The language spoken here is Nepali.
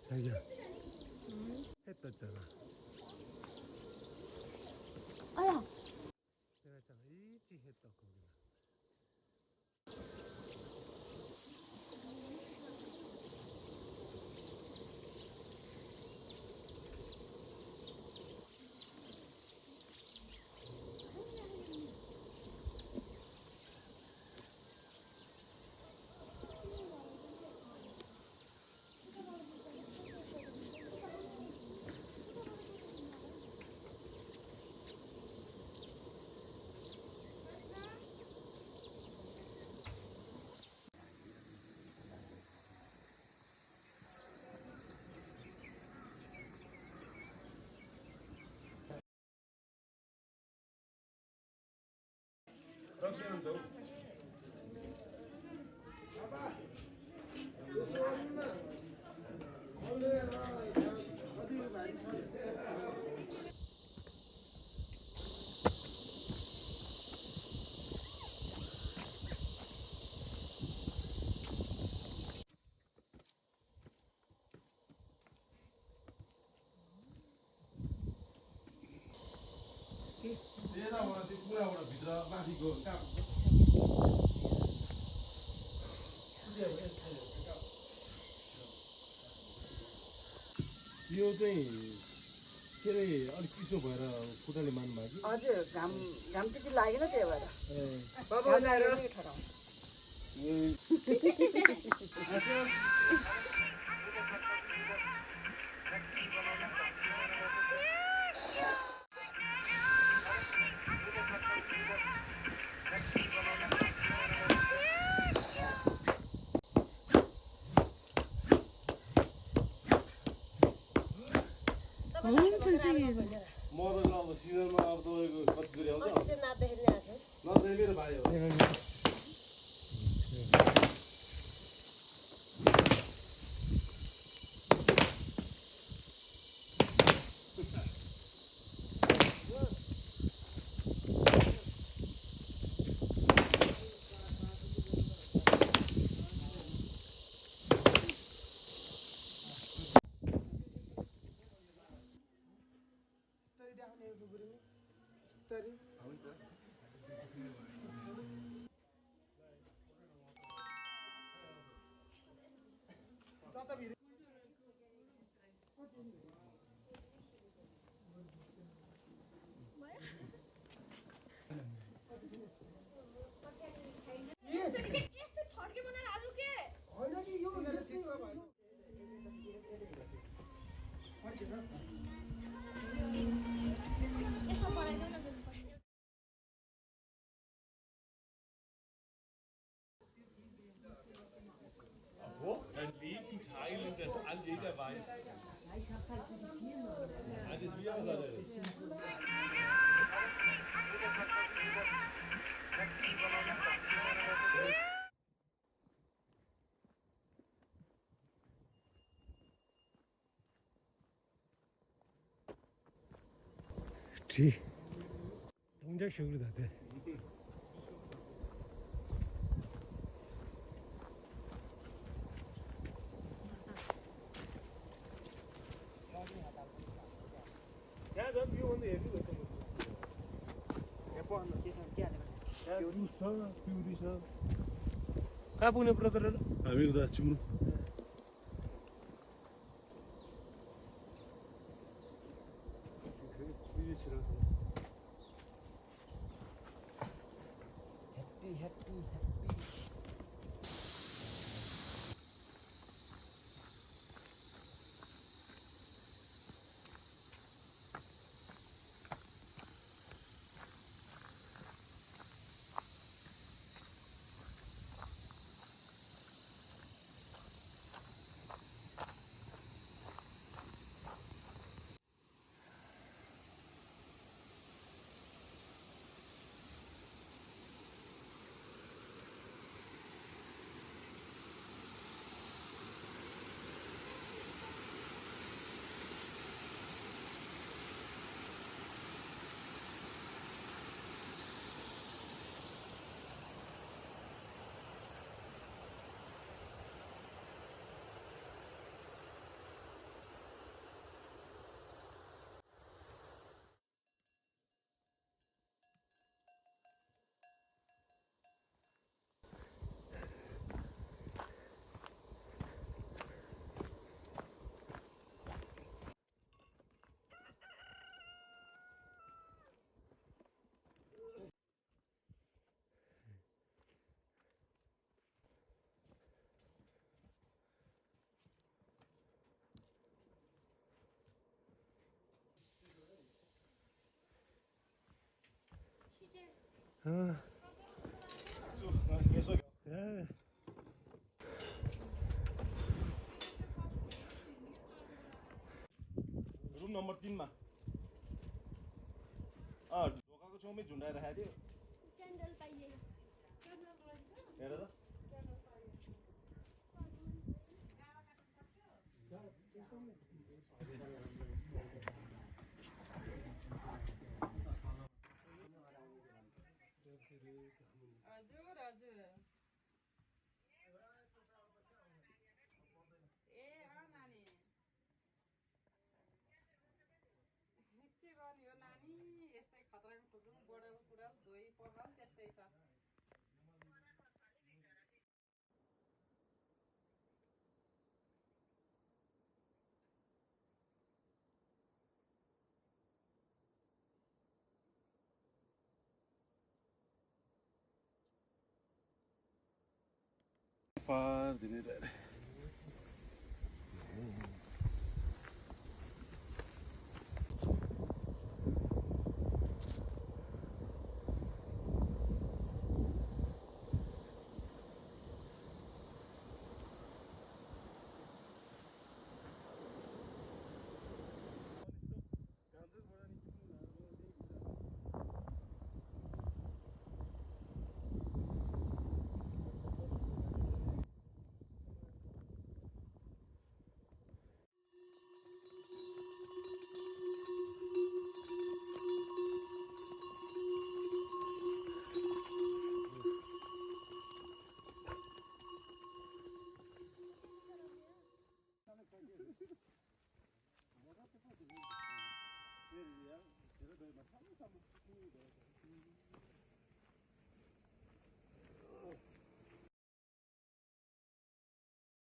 자기야. 해 떴잖아. 아야. 내가 했잖아. 일찍 해 떴, 거기는. यो चाहिँ के अरे अलिक चिसो भएर खुट्टाले मान्नु भएको कि हजुर घाम त्यति लागेन त्यही भएर 엄청 세게. मदन अब सिजनमा अब तपाईँको कति दुरी आउँछ न मेरो भाइ हो Wo? Ein Leben teilen, das all jeder weiß. Ich hab's halt für die vielen. Das ist wie was anderes. 뒤 동작식으로 다 돼. Ja, dan wie onder je doet. कहाँ पुग्ने ब्रदर हामी उता चिम्नु besok. Ja. रुम नम्बर 3 मा ढोकाको छेउमै झुन्डाएर राखेको थियो क्यान्डल पाइए हेर त हजुर हजुर ए नानी के गर्ने हो नानी यस्तै खतराको खुद्रुङ बढेको कुरा धोइ पखाल त्यस्तै छ पार दिने रे